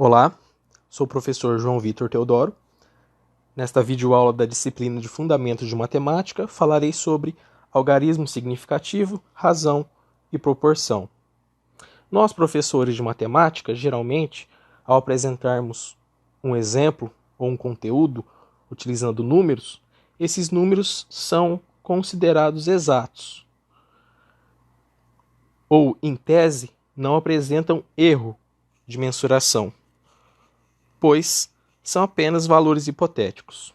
Olá, sou o professor João Vitor Teodoro. Nesta videoaula da disciplina de Fundamentos de Matemática, falarei sobre algarismo significativo, razão e proporção. Nós, professores de matemática, geralmente, ao apresentarmos um exemplo ou um conteúdo utilizando números, esses números são considerados exatos, ou, em tese, não apresentam erro de mensuração, pois são apenas valores hipotéticos.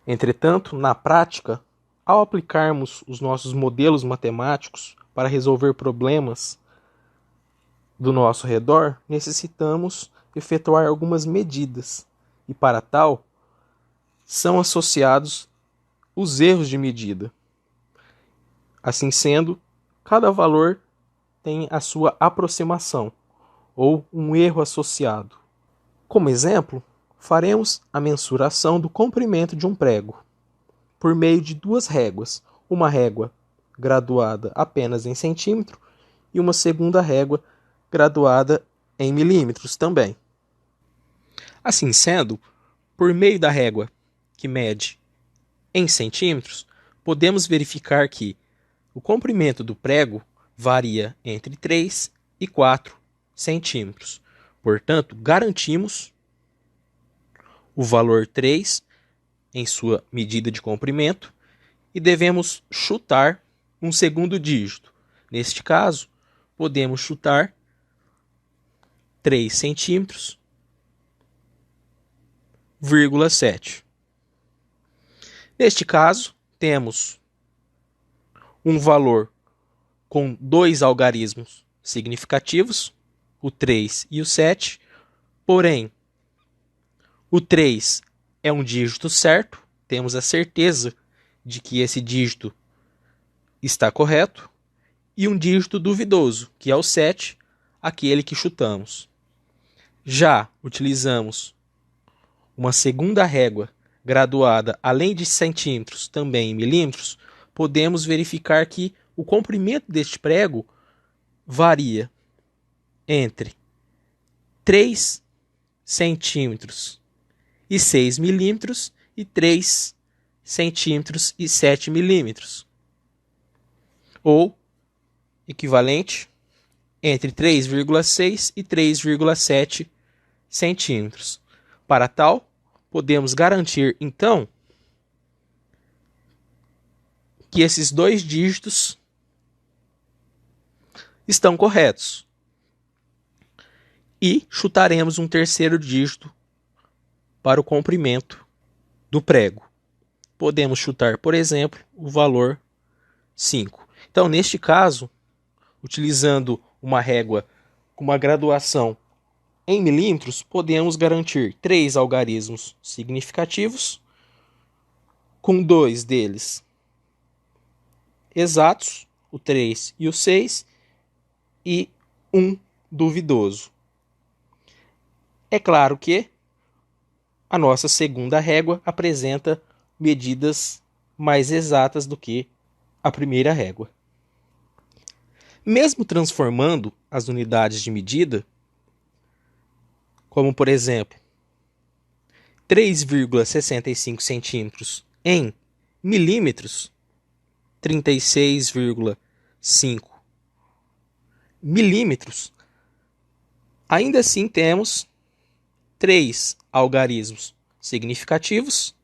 Entretanto, na prática, ao aplicarmos os nossos modelos matemáticos para resolver problemas do nosso redor, necessitamos efetuar algumas medidas, e para tal, são associados os erros de medida. Assim sendo, cada valor tem a sua aproximação, ou um erro associado. Como exemplo, faremos a mensuração do comprimento de um prego, por meio de duas réguas, uma régua graduada apenas em centímetro e uma segunda régua graduada em milímetros também. Assim sendo, por meio da régua que mede em centímetros, podemos verificar que o comprimento do prego varia entre 3 e 4 centímetros. Portanto, garantimos o valor 3 em sua medida de comprimento e devemos chutar um segundo dígito. Neste caso, podemos chutar 3 centímetros, 7. Neste caso, temos um valor com dois algarismos significativos, o 3 e o 7, porém, o 3 é um dígito certo, temos a certeza de que esse dígito está correto, e um dígito duvidoso, que é o 7, aquele que chutamos. Já utilizamos uma segunda régua graduada, além de centímetros, também em milímetros, podemos verificar que o comprimento deste prego varia entre 3 centímetros e 6 milímetros e 3 centímetros e 7 milímetros, ou equivalente entre 3,6 e 3,7 centímetros. Para tal, podemos garantir, então, que esses dois dígitos estão corretos. E chutaremos um terceiro dígito para o comprimento do prego. Podemos chutar, por exemplo, o valor 5. Então, neste caso, utilizando uma régua com uma graduação em milímetros, podemos garantir 3 algarismos significativos, com 2 deles exatos, o 3 e o 6, e um duvidoso. É claro que a nossa segunda régua apresenta medidas mais exatas do que a primeira régua. Mesmo transformando as unidades de medida, como por exemplo 3,65 centímetros em milímetros, 36,5 milímetros, ainda assim temos 3 algarismos significativos,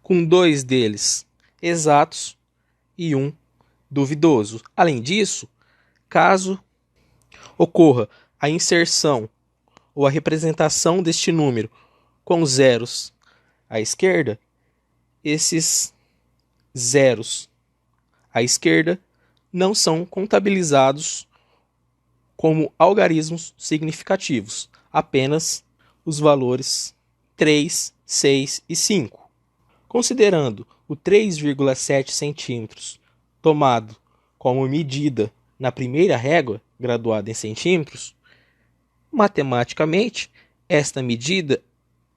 com 2 deles exatos e um duvidoso. Além disso, caso ocorra a inserção ou a representação deste número com zeros à esquerda, esses zeros à esquerda não são contabilizados como algarismos significativos, apenas os valores 3, 6 e 5. Considerando o 3,7 centímetros tomado como medida na primeira régua, graduada em centímetros, matematicamente, esta medida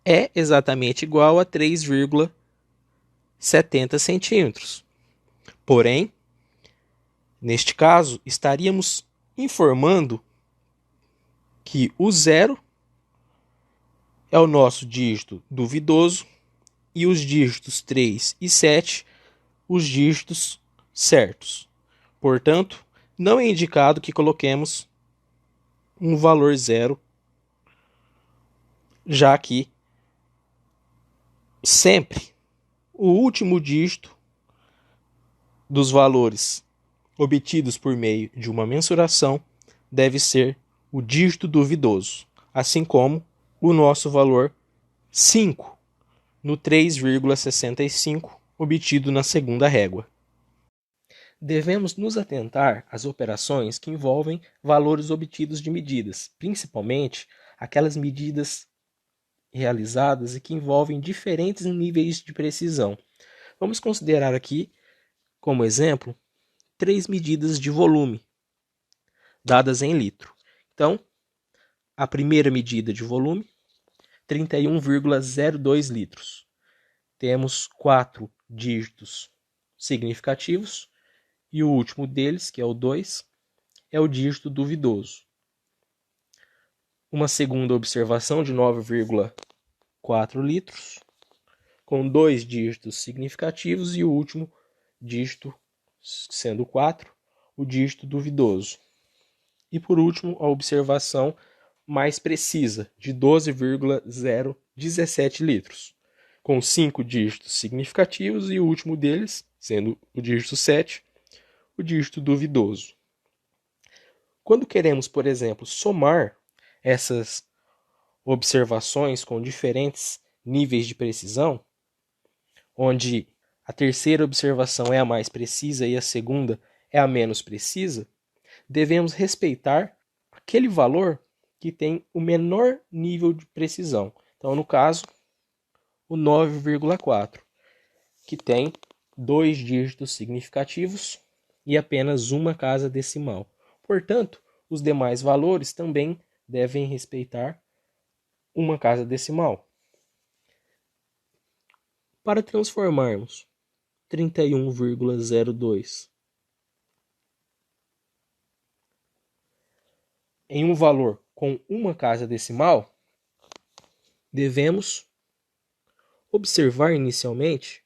é exatamente igual a 3,70 centímetros. Porém, neste caso, estaríamos informando que o 0 é o nosso dígito duvidoso e os dígitos 3 e 7 os dígitos certos. Portanto, não é indicado que coloquemos um valor 0, já que sempre o último dígito dos valores obtidos por meio de uma mensuração deve ser o dígito duvidoso, assim como o nosso valor 5 no 3,65 obtido na segunda régua. Devemos nos atentar às operações que envolvem valores obtidos de medidas, principalmente aquelas medidas realizadas e que envolvem diferentes níveis de precisão. Vamos considerar aqui, como exemplo, 3 medidas de volume, dadas em litro. Então, a primeira medida de volume, 31,02 litros. Temos 4 dígitos significativos e o último deles, que é o 2, é o dígito duvidoso. Uma segunda observação de 9,4 litros, com 2 dígitos significativos e o último dígito, sendo 4, o dígito duvidoso. E por último, a observação mais precisa, de 12,017 litros, com 5 dígitos significativos e o último deles, sendo o dígito 7, o dígito duvidoso. Quando queremos, por exemplo, somar essas observações com diferentes níveis de precisão, onde a terceira observação é a mais precisa e a segunda é a menos precisa, devemos respeitar aquele valor que tem o menor nível de precisão. Então, no caso, o 9,4, que tem 2 dígitos significativos e apenas uma casa decimal. Portanto, os demais valores também devem respeitar uma casa decimal. Para transformarmos 31,02 em um valor com uma casa decimal, devemos observar inicialmente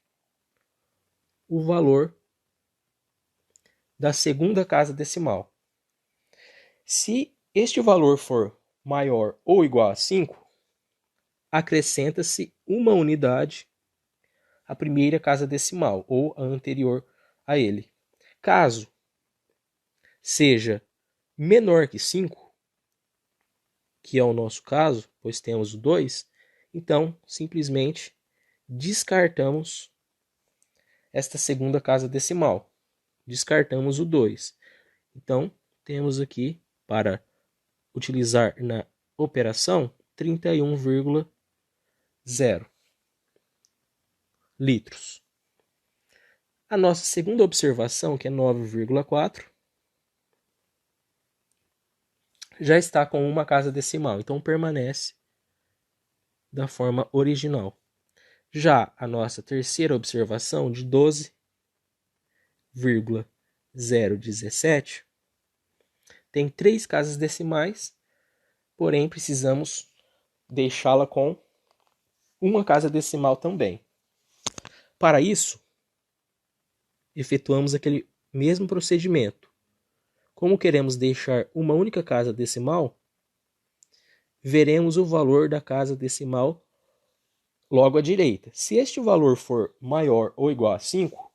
o valor da segunda casa decimal. Se este valor for maior ou igual a 5, acrescenta-se uma unidade à primeira casa decimal ou a anterior a ele. Caso seja menor que 5, que é o nosso caso, pois temos o 2, então simplesmente descartamos esta segunda casa decimal. Descartamos o 2. Então, temos aqui, para utilizar na operação, 31,0 litros. A nossa segunda observação, que é 9,4, já está com uma casa decimal, então permanece da forma original. Já a nossa terceira observação, de 12,017, tem 3 casas decimais, porém precisamos deixá-la com uma casa decimal também. Para isso, efetuamos aquele mesmo procedimento. Como queremos deixar uma única casa decimal, veremos o valor da casa decimal logo à direita. Se este valor for maior ou igual a 5,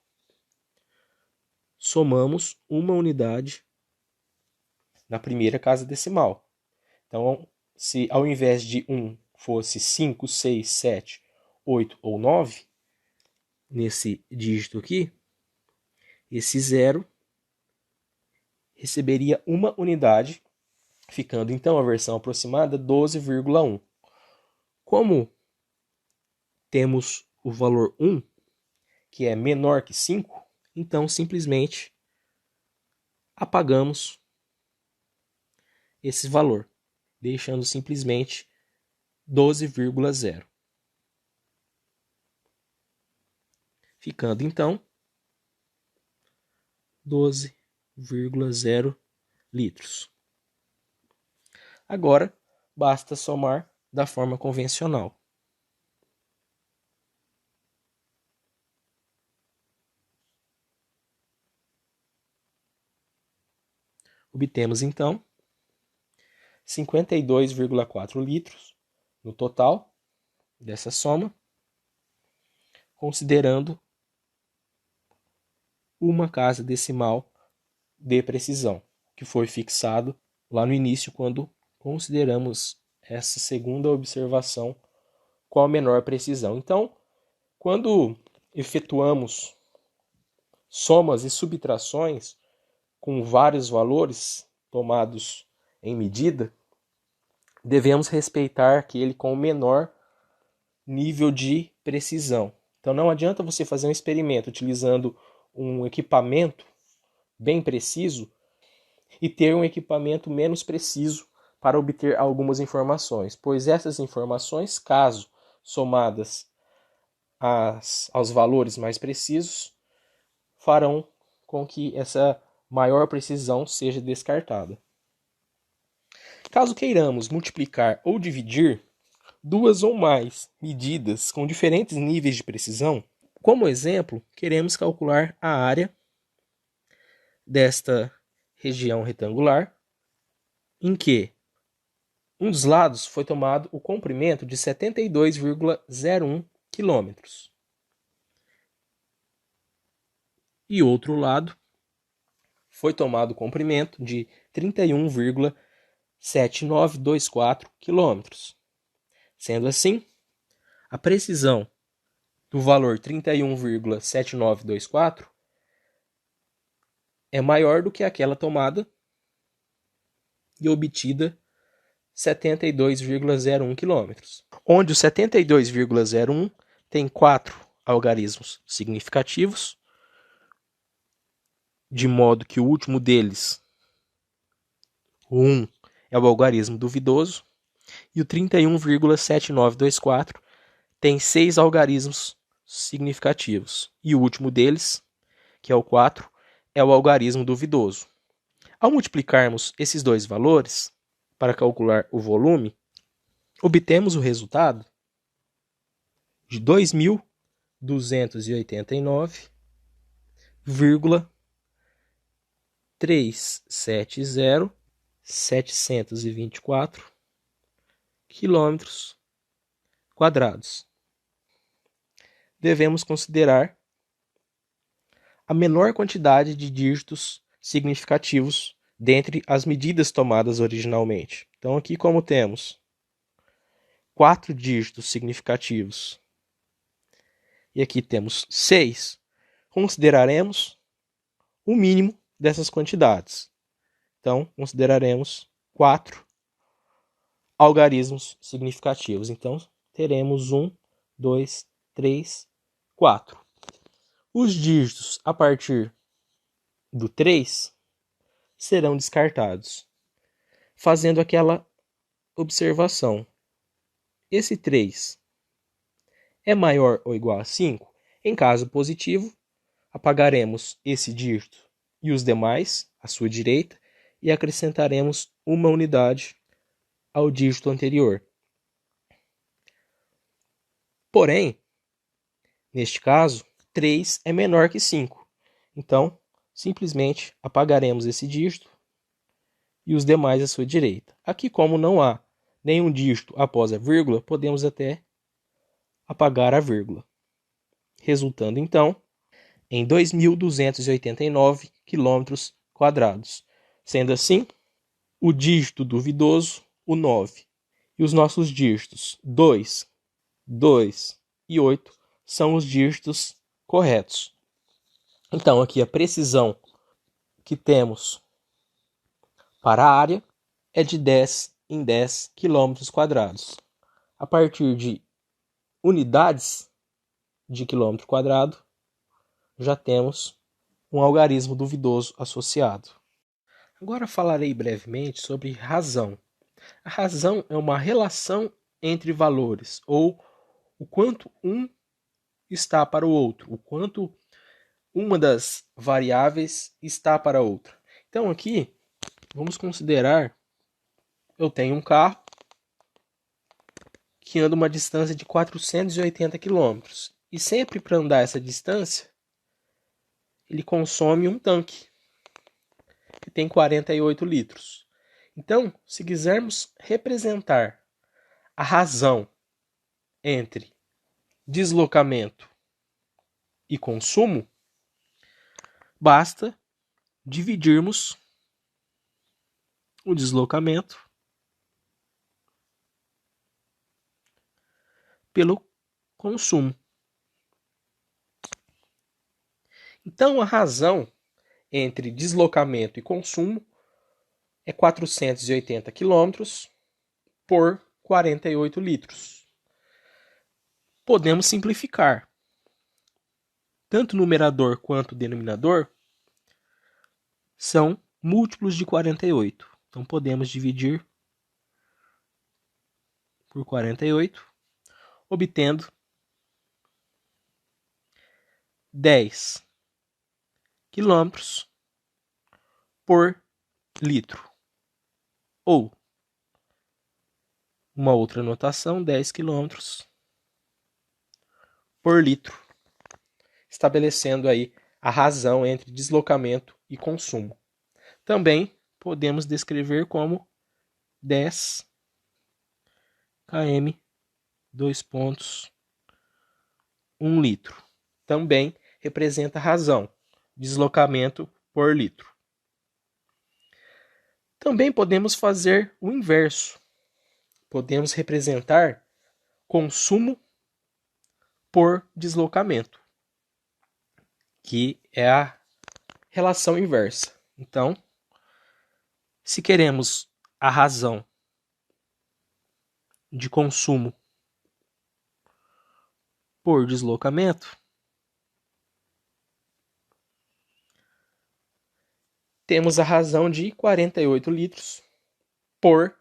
somamos uma unidade na primeira casa decimal. Então, se ao invés de 1 fosse 5, 6, 7, 8 ou 9, nesse dígito aqui, esse 0 receberia uma unidade, ficando então a versão aproximada 12,1. Como temos o valor 1, que é menor que 5, então simplesmente apagamos esse valor, deixando simplesmente 12,0. Ficando então 12,0 litros. Agora, basta somar da forma convencional. Obtemos, então, 52,4 litros no total dessa soma, considerando uma casa decimal de precisão, que foi fixado lá no início quando consideramos essa segunda observação com a menor precisão. Então, quando efetuamos somas e subtrações com vários valores tomados em medida, devemos respeitar aquele com o menor nível de precisão. Então não adianta você fazer um experimento utilizando um equipamento bem preciso e ter um equipamento menos preciso para obter algumas informações, pois essas informações, caso somadas aos valores mais precisos, farão com que essa maior precisão seja descartada. Caso queiramos multiplicar ou dividir duas ou mais medidas com diferentes níveis de precisão, como exemplo, queremos calcular a área desta região retangular, em que um dos lados foi tomado o comprimento de 72,01 km e outro lado foi tomado o comprimento de 31,7924 km. Sendo assim, a precisão do valor 31,7924 é maior do que aquela tomada e obtida 72,01 km, onde o 72,01 tem 4 algarismos significativos, de modo que o último deles, o 1, é o algarismo duvidoso, e o 31,7924 tem 6 algarismos significativos, e o último deles, que é o 4, é o algarismo duvidoso. Ao multiplicarmos esses dois valores para calcular o volume, obtemos o resultado de 2.289,370.724 quilômetros quadrados. Devemos considerar a menor quantidade de dígitos significativos dentre as medidas tomadas originalmente. Então, aqui, como temos 4 dígitos significativos e aqui temos 6, consideraremos o mínimo dessas quantidades. Então, consideraremos 4 algarismos significativos. Então, teremos 1, 2, 3, 4. Os dígitos a partir do 3 serão descartados, fazendo aquela observação. Esse 3 é maior ou igual a 5? Em caso positivo, apagaremos esse dígito e os demais à sua direita e acrescentaremos uma unidade ao dígito anterior. Porém, neste caso, 3 é menor que 5. Então, simplesmente apagaremos esse dígito e os demais à sua direita. Aqui, como não há nenhum dígito após a vírgula, podemos até apagar a vírgula, resultando então em 2.289 quilômetros quadrados. Sendo assim, o dígito duvidoso, o 9, e os nossos dígitos 2, 2 e 8 são os dígitos corretos. Então, aqui a precisão que temos para a área é de 10 em 10 quilômetros quadrados. A partir de unidades de quilômetro quadrado, já temos um algarismo duvidoso associado. Agora falarei brevemente sobre razão. A razão é uma relação entre valores, ou o quanto um está para o outro, o quanto uma das variáveis está para a outra. Então aqui, vamos considerar eu tenho um carro que anda uma distância de 480 quilômetros. E sempre para andar essa distância, ele consome um tanque, que tem 48 litros. Então, se quisermos representar a razão entre deslocamento e consumo, basta dividirmos o deslocamento pelo consumo. Então, a razão entre deslocamento e consumo é 480 quilômetros por 48 litros. Podemos simplificar. Tanto o numerador quanto o denominador são múltiplos de 48. Então, podemos dividir por 48, obtendo 10 quilômetros por litro. Ou, uma outra notação, 10 quilômetros por litro, estabelecendo aí a razão entre deslocamento e consumo. Também podemos descrever como 10 km, 2 pontos, 1 litro. Também representa a razão, deslocamento por litro. Também podemos fazer o inverso. Podemos representar consumo por deslocamento, que é a relação inversa. Então, se queremos a razão de consumo por deslocamento, temos a razão de 48 litros por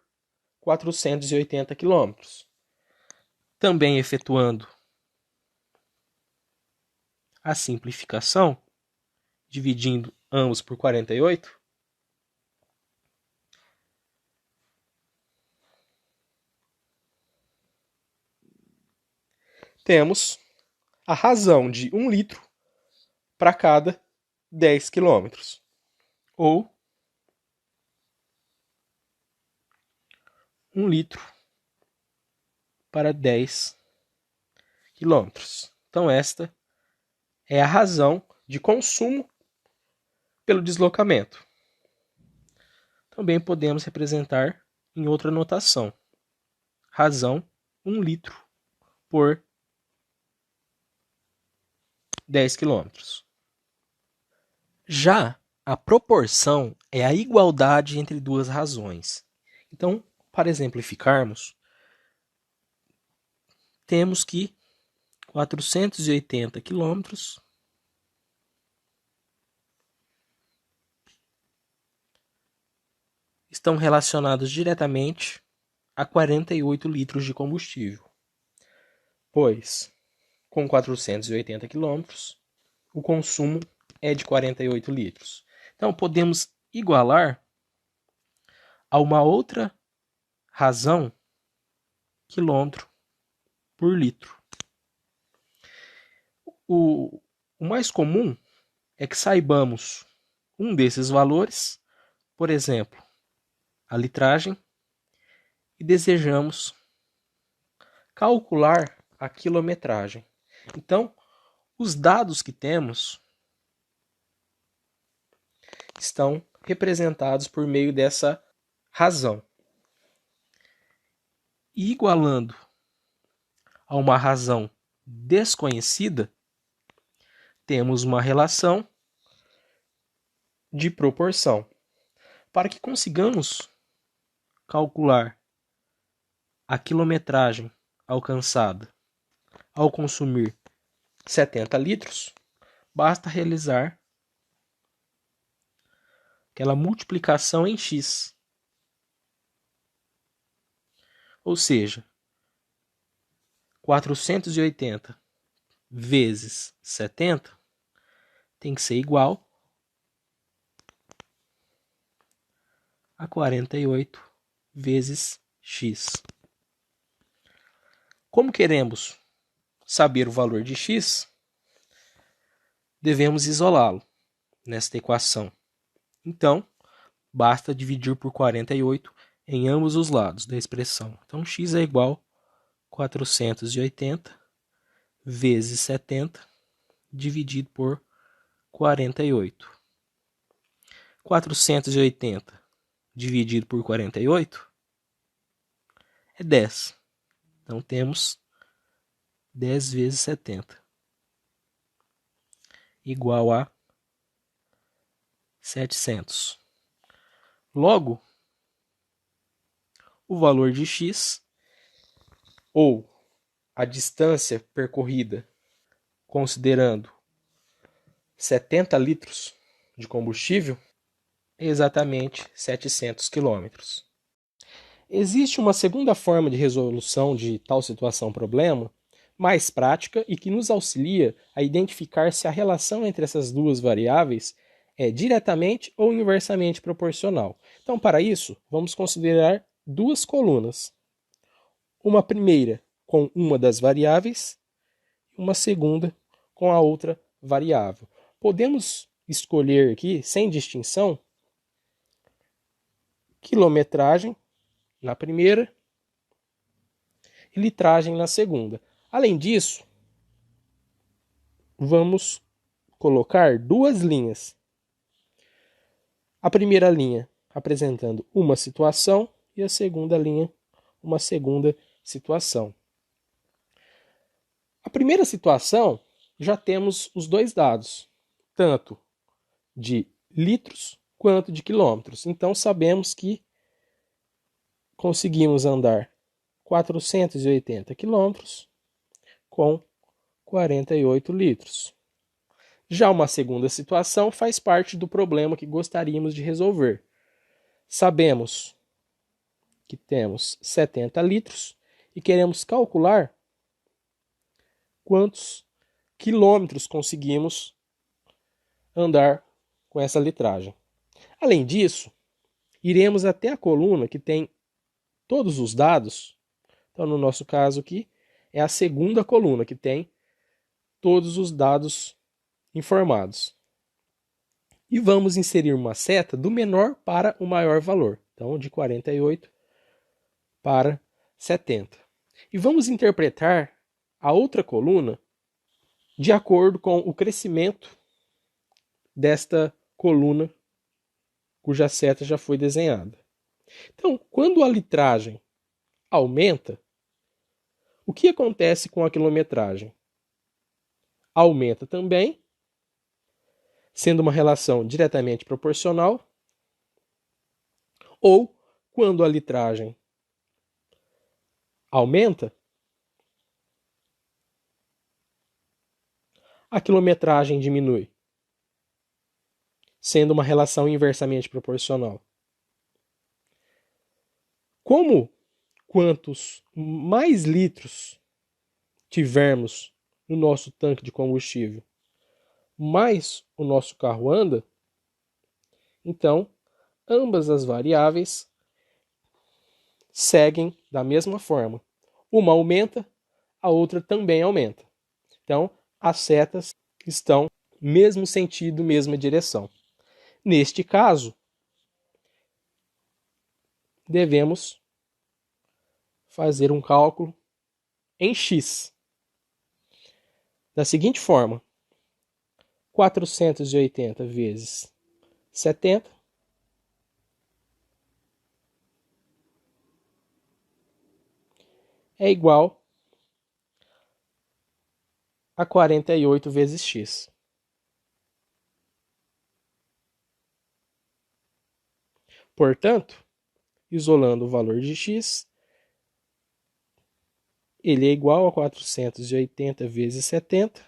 480 quilômetros. Também efetuando a simplificação, dividindo ambos por 48, temos a razão de 1 litro para cada 10 quilômetros. Ou 1 litro para 10 quilômetros. Então, esta é a razão de consumo pelo deslocamento. Também podemos representar em outra notação. Razão 1 litro por 10 quilômetros. Já a proporção é a igualdade entre duas razões. Então, para exemplificarmos, temos que 480 quilômetros estão relacionados diretamente a 48 litros de combustível, pois com 480 quilômetros o consumo é de 48 litros. Então podemos igualar a uma outra razão, quilômetro por litro. O mais comum é que saibamos um desses valores, por exemplo, a litragem, e desejamos calcular a quilometragem. Então, os dados que temos estão representados por meio dessa razão. E igualando a uma razão desconhecida, temos uma relação de proporção. Para que consigamos calcular a quilometragem alcançada ao consumir 70 litros, basta realizar aquela multiplicação em x. Ou seja, 480 vezes 70 tem que ser igual a 48 vezes x. Como queremos saber o valor de x, devemos isolá-lo nesta equação. Então, basta dividir por 48 em ambos os lados da expressão. Então, x é igual a 480 vezes 70 dividido por 48. 480 dividido por 48 é 10. Então, temos 10 vezes 70 igual a 700. Logo, o valor de x, ou a distância percorrida, considerando 70 litros de combustível, é exatamente 700 quilômetros. Existe uma segunda forma de resolução de tal situação-problema, mais prática e que nos auxilia a identificar se a relação entre essas duas variáveis é diretamente ou inversamente proporcional. Então, para isso, vamos considerar duas colunas. Uma primeira com uma das variáveis e uma segunda com a outra variável. Podemos escolher aqui, sem distinção, quilometragem na primeira e litragem na segunda. Além disso, vamos colocar duas linhas. A primeira linha apresentando uma situação e a segunda linha uma segunda situação. A primeira situação, já temos os dois dados, tanto de litros quanto de quilômetros. Então, sabemos que conseguimos andar 480 quilômetros com 48 litros. Já uma segunda situação faz parte do problema que gostaríamos de resolver. Sabemos que temos 70 litros e queremos calcular quantos quilômetros conseguimos andar com essa litragem. Além disso, iremos até a coluna que tem todos os dados. Então, no nosso caso aqui, é a segunda coluna que tem todos os dados informados. E vamos inserir uma seta do menor para o maior valor. Então, de 48 para 70. E vamos interpretar a outra coluna de acordo com o crescimento desta coluna cuja seta já foi desenhada. Então, quando a litragem aumenta, o que acontece com a quilometragem? Aumenta também, sendo uma relação diretamente proporcional, ou quando a litragem aumenta, a quilometragem diminui, sendo uma relação inversamente proporcional. Como quantos mais litros tivermos no nosso tanque de combustível, mais o nosso carro anda, então ambas as variáveis seguem da mesma forma. Uma aumenta, a outra também aumenta. Então, as setas estão no mesmo sentido, mesma direção. Neste caso, devemos fazer um cálculo em x. Da seguinte forma: 480 vezes 70 é igual a 48 vezes x. Portanto, isolando o valor de x, ele é igual a 480 vezes 70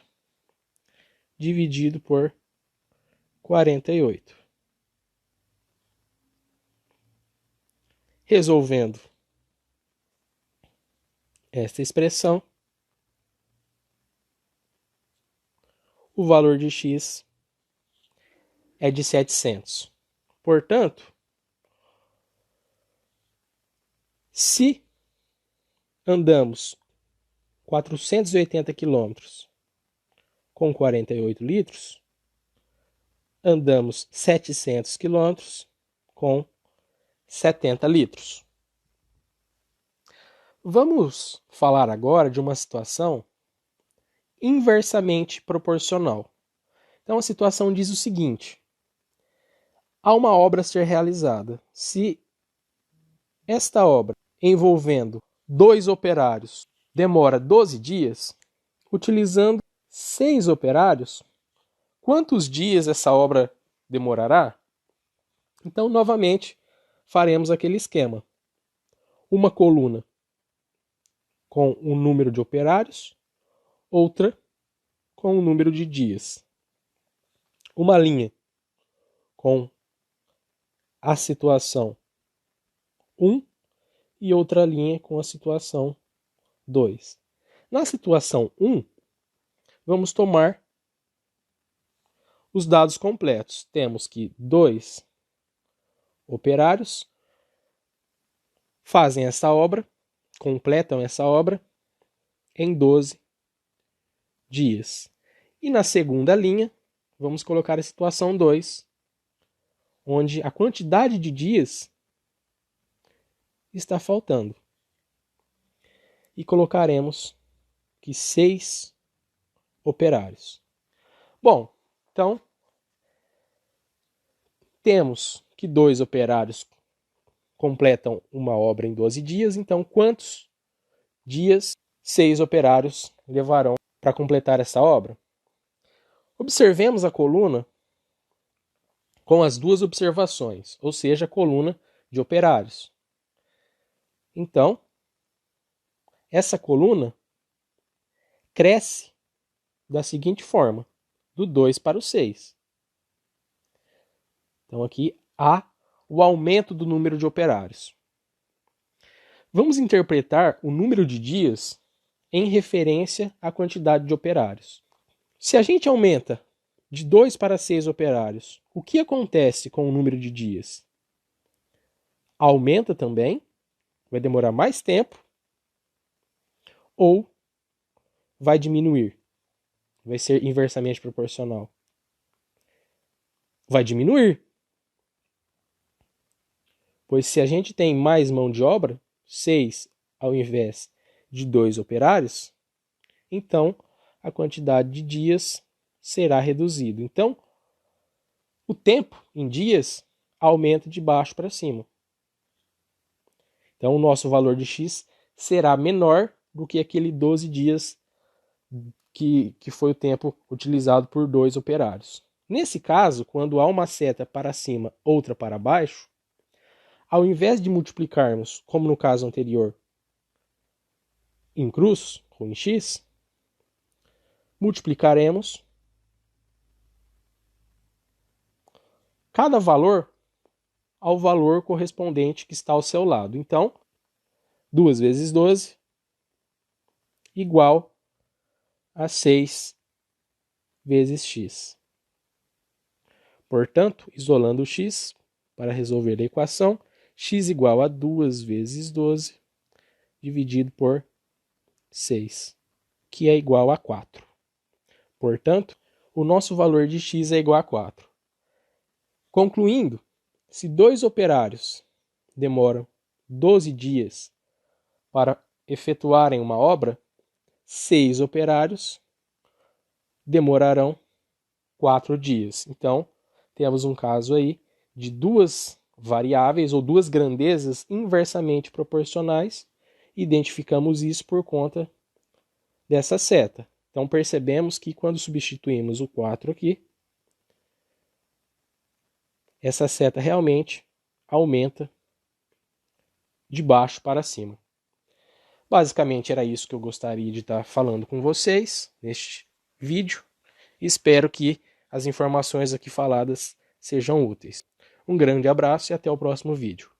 dividido por 48. Resolvendo esta expressão, o valor de x é de 700. Portanto, Se andamos 480 quilômetros com 48 litros, andamos 700 quilômetros com 70 litros. Vamos falar agora de uma situação inversamente proporcional. Então a situação diz o seguinte: há uma obra a ser realizada. Se esta obra, envolvendo 2 operários, demora 12 dias, utilizando 6 operários, quantos dias essa obra demorará? Então, novamente, faremos aquele esquema. Uma coluna com o número de operários, outra com o número de dias. Uma linha com a situação 1 e outra linha com a situação 2. Na situação 1, vamos tomar os dados completos. Temos que 2 operários fazem essa obra, completam essa obra em 12 dias. E na segunda linha, vamos colocar a situação 2, onde a quantidade de dias está faltando. E colocaremos que 6 operários. Bom, então, temos que 2 operários completam uma obra em 12 dias, então quantos dias 6 operários levarão para completar essa obra? Observemos a coluna com as 2 observações, ou seja, a coluna de operários. Então, essa coluna cresce da seguinte forma, do 2 para o 6. Então aqui há o aumento do número de operários. Vamos interpretar o número de dias em referência à quantidade de operários. Se a gente aumenta de 2 para 6 operários, o que acontece com o número de dias? Aumenta também, vai demorar mais tempo, ou vai diminuir? Vai ser inversamente proporcional. Vai diminuir. Pois se a gente tem mais mão de obra, 6 ao invés de 2 operários, então a quantidade de dias será reduzida. Então, o tempo em dias aumenta de baixo para cima. Então, o nosso valor de x será menor do que aquele 12 dias que foi o tempo utilizado por 2 operários. Nesse caso, quando há uma seta para cima, outra para baixo, ao invés de multiplicarmos, como no caso anterior, em cruz, ou em x, multiplicaremos cada valor ao valor correspondente que está ao seu lado. Então, 2 vezes 12 igual a 6 vezes x. Portanto, isolando o x para resolver a equação, x igual a 2 vezes 12 dividido por 6, que é igual a 4. Portanto, o nosso valor de x é igual a 4. Concluindo, se 2 operários demoram 12 dias para efetuarem uma obra, 6 operários demorarão 4 dias. Então, temos um caso aí de 2 variáveis ou 2 grandezas inversamente proporcionais. Identificamos isso por conta dessa seta. Então, percebemos que quando substituímos o 4 aqui, essa seta realmente aumenta de baixo para cima. Basicamente era isso que eu gostaria de estar falando com vocês neste vídeo. Espero que as informações aqui faladas sejam úteis. Um grande abraço e até o próximo vídeo.